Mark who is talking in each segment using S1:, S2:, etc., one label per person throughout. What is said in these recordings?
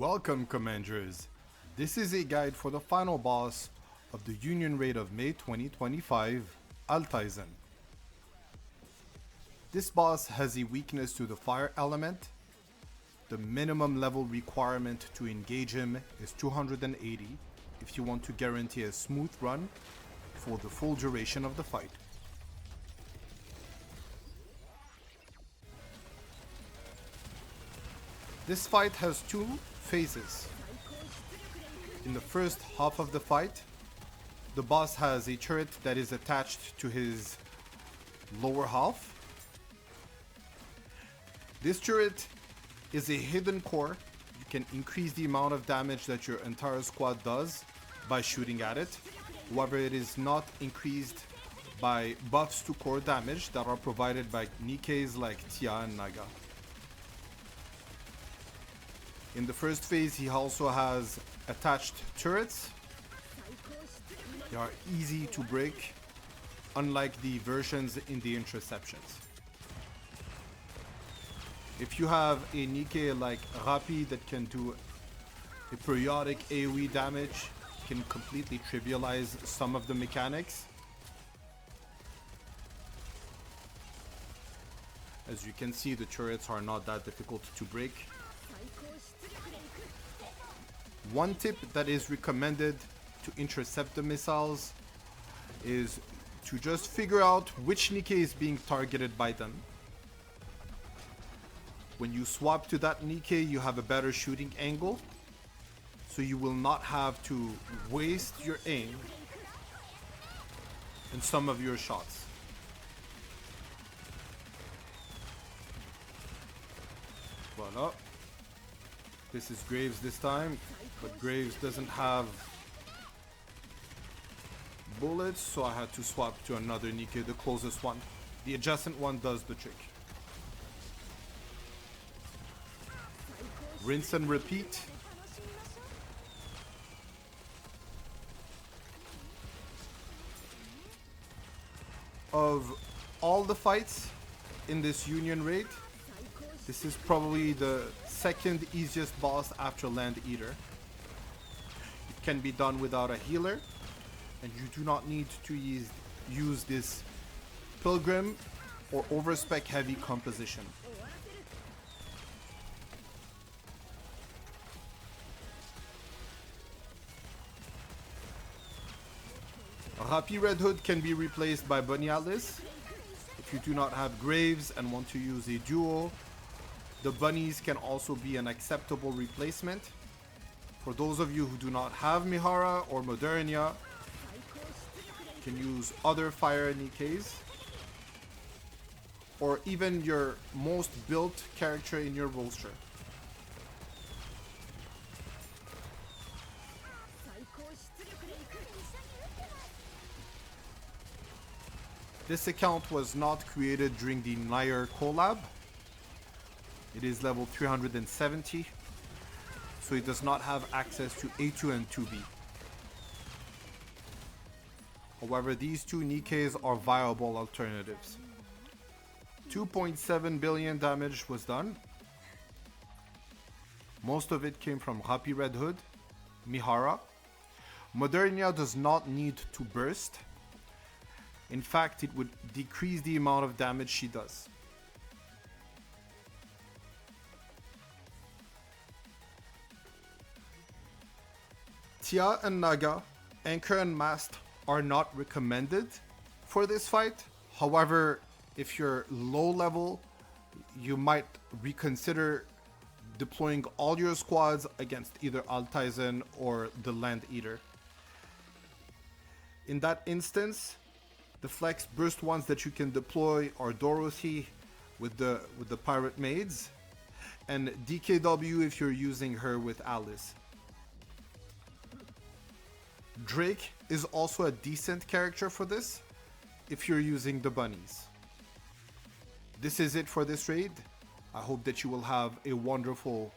S1: Welcome, Commanders! This is a guide for the final boss of the Union Raid of May 2025, Alteisen. This boss has a weakness to the fire element. The minimum level requirement to engage him is 280 if you want to guarantee a smooth run for the full duration of the fight. This fight has two phases. In the first half of the fight, the boss has a turret that is attached to his lower half. This turret is a hidden core. You can increase the amount of damage that your entire squad does by shooting at it. However, it is not increased by buffs to core damage that are provided by NIKKEs like Tia and Naga. In the first phase, he also has attached turrets. They are easy to break, unlike the versions in the interceptions. If you have a NIKKE like Rapi that can do a periodic AoE damage, can completely trivialize some of the mechanics. As you can see, the turrets are not that difficult to break. One tip that is recommended to intercept the missiles is to just figure out which NIKKE is being targeted by them. When you swap to that NIKKE, you have a better shooting angle, so you will not have to waste your aim in some of your shots. Voila. This is Graves this time, but Graves doesn't have bullets, so I had to swap to another NIKKE, the closest one. The adjacent one does the trick. Rinse and repeat. Of all the fights in this Union Raid, this is probably the second easiest boss after Land Eater. It can be done without a healer, and you do not need to use this Pilgrim or overspec heavy composition. Rapi Red Hood can be replaced by Bunny Alice. If you do not have Graves and want to use a duo, the bunnies can also be an acceptable replacement. For those of you who do not have Mihara or Modernia, you can use other fire NIKKEs, or even your most built character in your roster. This account was not created during the Nair collab. It is level 370, so it does not have access to A2 and 2B. However, these two NIKKEs are viable alternatives. 2.7 billion damage was done. Most of it came from Rapi Red Hood, Mihara. Modernia does not need to burst. In fact, it would decrease the amount of damage she does. Tia and Naga, Anchor and Mast are not recommended for this fight. However, if you're low level, you might reconsider deploying all your squads against either Alteisen or the Land Eater. In that instance, the flex burst ones that you can deploy are Dorothy with the Pirate Maids, and DKW if you're using her with Alice. Drake is also a decent character for this if you're using the bunnies. This is it for this raid. I hope that you will have a wonderful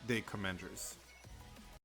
S1: day, Commanders.